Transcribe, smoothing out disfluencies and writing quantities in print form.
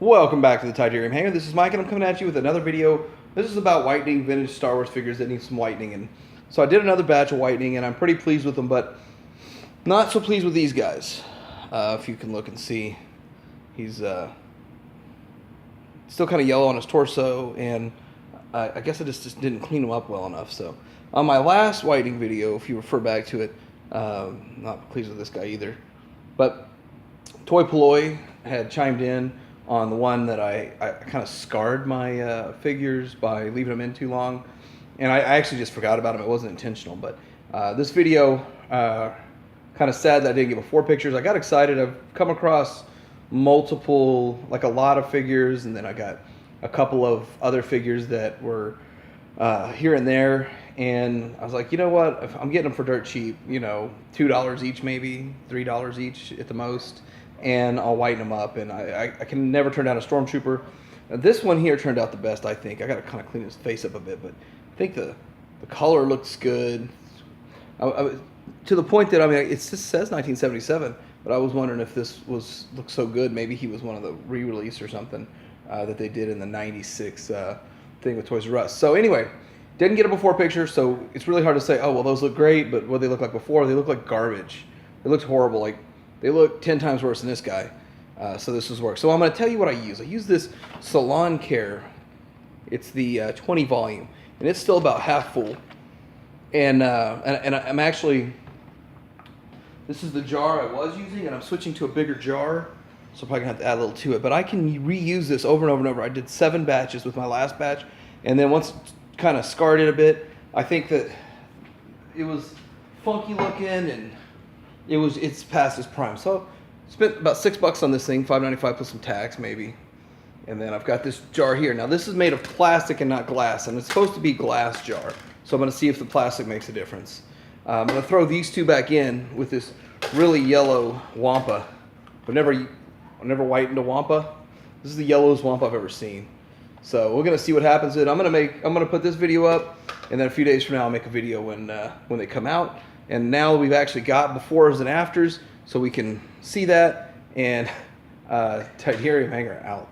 Welcome back to the Titanium Hanger. This is Mike and I'm coming at you with another video. This is about whitening vintage Star Wars figures that need some whitening. And so I did another batch of whitening and I'm pretty pleased with them, but not so pleased with these guys. If you can look and see, he's still kind of yellow on his torso, and I guess I just didn't clean him up well enough. So on my last whitening video, if you refer back to it, not pleased with this guy either. But Toy Ploy had chimed in on the one that I kind of scarred my figures by leaving them in too long. And I actually just forgot about them. It wasn't intentional. But this video, kind of sad that I didn't get before pictures. I got excited. I've come across multiple, like a lot of figures. And then I got a couple of other figures that were here and there. And I was like, you know what? If I'm getting them for dirt cheap, you know, $2 each maybe, $3 each at the most. And I'll whiten them up, and I can never turn down a Stormtrooper. This one here turned out the best, I think. I got to kind of clean his face up a bit, but I think the color looks good. To the point that, I mean, it just says 1977, but I was wondering if this looked so good. Maybe he was one of the re-release or something that they did in the 96 thing with Toys R Us. So anyway, didn't get a before picture, so it's really hard to say, oh, well, those look great, but what they look like before, they look like garbage. They looked horrible. Like, they look 10 times worse than this guy. So this was work. So I'm going to tell you what I use. I use this Salon Care. It's the 20 volume, and it's still about half full. And I'm actually, this is the jar I was using, and I'm switching to a bigger jar. So I'm probably going to have to add a little to it. But I can reuse this over and over and over. I did 7 batches with my last batch. And then once kind of scarred it a bit, I think that it was funky looking, and it's past its prime. So spent about $6 on this thing, $5.95 plus some tax maybe. And then I've got this jar here. Now this is made of plastic and not glass, and it's supposed to be glass jar. So I'm going to see if the plastic makes a difference. I'm going to throw these two back in with this really yellow Wampa. I've never whitened a Wampa. This is the yellowest Wampa I've ever seen. So we're going to see what happens. I'm going to put this video up, and then a few days from now I'll make a video when they come out. And now we've actually got befores and afters, so we can see that. And Titanium Hanger out.